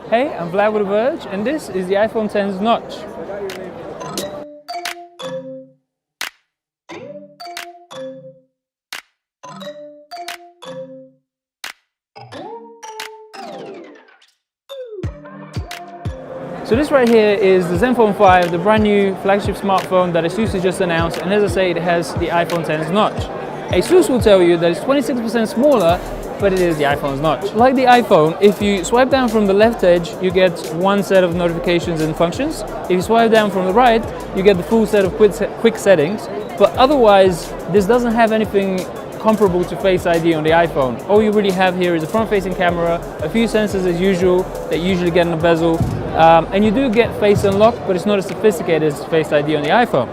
Hey, I'm Vlad with The Verge, and this is the iPhone X's notch. So this right here is the Zenfon 5, the brand new flagship smartphone that Asus has just announced, and as I say, it has the iPhone X's notch. Asus will tell you that it's 26% smaller, but it is the iPhone's notch. Like the iPhone, if you swipe down from the left edge, you get one set of notifications and functions. If you swipe down from the right, you get the full set of quick settings. But otherwise, this doesn't have anything comparable to Face ID on the iPhone. All you really have here is a front-facing camera, a few sensors as usual that you usually get in the bezel, and you do get Face Unlock, but it's not as sophisticated as Face ID on the iPhone.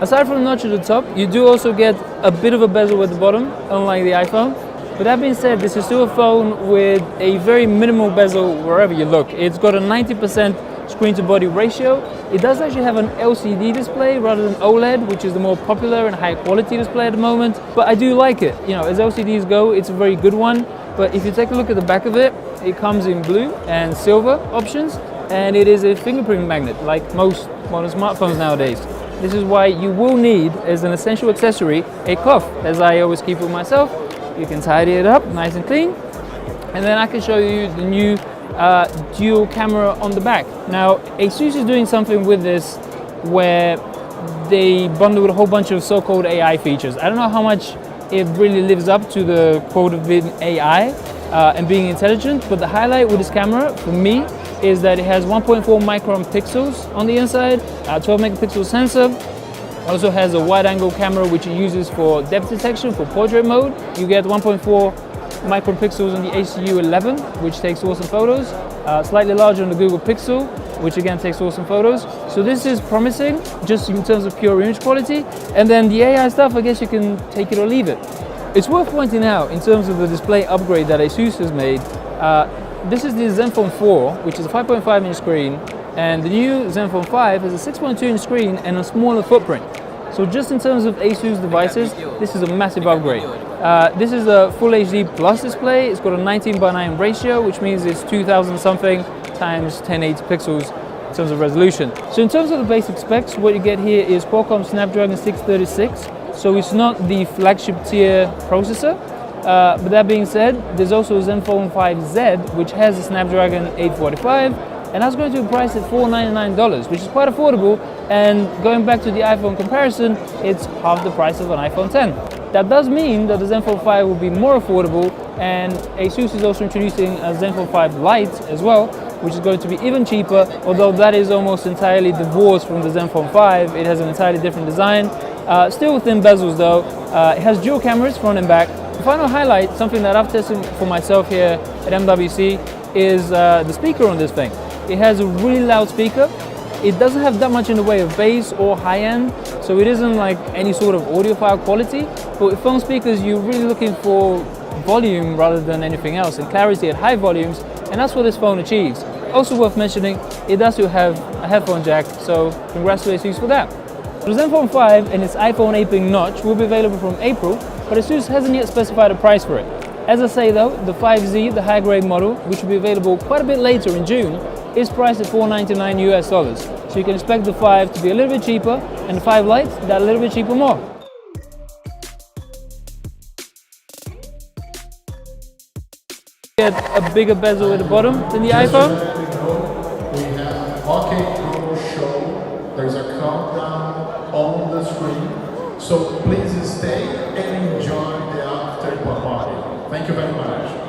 Aside from the notch at the top, you do also get a bit of a bezel at the bottom, unlike the iPhone. But that being said, this is still a phone with a very minimal bezel wherever you look. It's got a 90% screen-to-body ratio. It does actually have an LCD display rather than OLED, which is the more popular and high-quality display at the moment. But I do like it. You know, as LCDs go, it's a very good one. But if you take a look at the back of it, it comes in blue and silver options, and it is a fingerprint magnet, like most modern smartphones nowadays. This is why you will need, as an essential accessory, a cuff, as I always keep with myself. You can tidy it up nice and clean, and then I can show you the new dual camera on the back. Now, Asus is doing something with this where they bundle with a whole bunch of so-called AI features. I don't know how much it really lives up to the quote of being AI and being intelligent, but the highlight with this camera, for me, is that it has 1.4 micron pixels on the inside, 12 megapixel sensor. Also has a wide-angle camera which it uses for depth detection for portrait mode. You get 1.4 micron pixels on the HCU 11, which takes awesome photos. Slightly larger on the Google Pixel, which again takes awesome photos. So this is promising, just in terms of pure image quality. And then the AI stuff, I guess you can take it or leave it. It's worth pointing out, in terms of the display upgrade that Asus has made, this is the Zenfon 4, which is a 5.5-inch screen, and the new Zenfon 5 has a 6.2-inch screen and a smaller footprint. So just in terms of Asus devices, this is a massive upgrade. This is a Full HD Plus display. It's got a 19:9 ratio, which means it's 2000 something times 1080 pixels in terms of resolution. So in terms of the basic specs, what you get here is Qualcomm Snapdragon 636. So it's not the flagship tier processor. But that being said, there's also a Zenfone 5Z, which has a Snapdragon 845, and that's going to be priced at $499, which is quite affordable. And going back to the iPhone comparison, it's half the price of an iPhone X. That does mean that the Zenfone 5 will be more affordable, and Asus is also introducing a Zenfone 5 Lite as well, which is going to be even cheaper, although that is almost entirely divorced from the Zenfone 5. It has an entirely different design. Still with thin bezels though. It has dual cameras, front and back. The final highlight, something that I've tested for myself here at MWC, is the speaker on this thing. It has a really loud speaker. It doesn't have that much in the way of bass or high end, so it isn't like any sort of audiophile quality. But with phone speakers, you're really looking for volume rather than anything else, and clarity at high volumes, and that's what this phone achieves. Also worth mentioning, it does still have a headphone jack, so congrats to Asus for that. The Zenfone 5 and its iPhone aping notch will be available from April, but Asus hasn't yet specified a price for it. As I say though, the 5Z, the high-grade model, which will be available quite a bit later in June, is priced at $499 US. So you can expect the 5 to be a little bit cheaper, and the 5 Lite, that a little bit cheaper more. Get a bigger bezel at the bottom than the iPhone. We have OK Google Show. There's a countdown on the screen. So please stay and enjoy the after party. Thank you very much.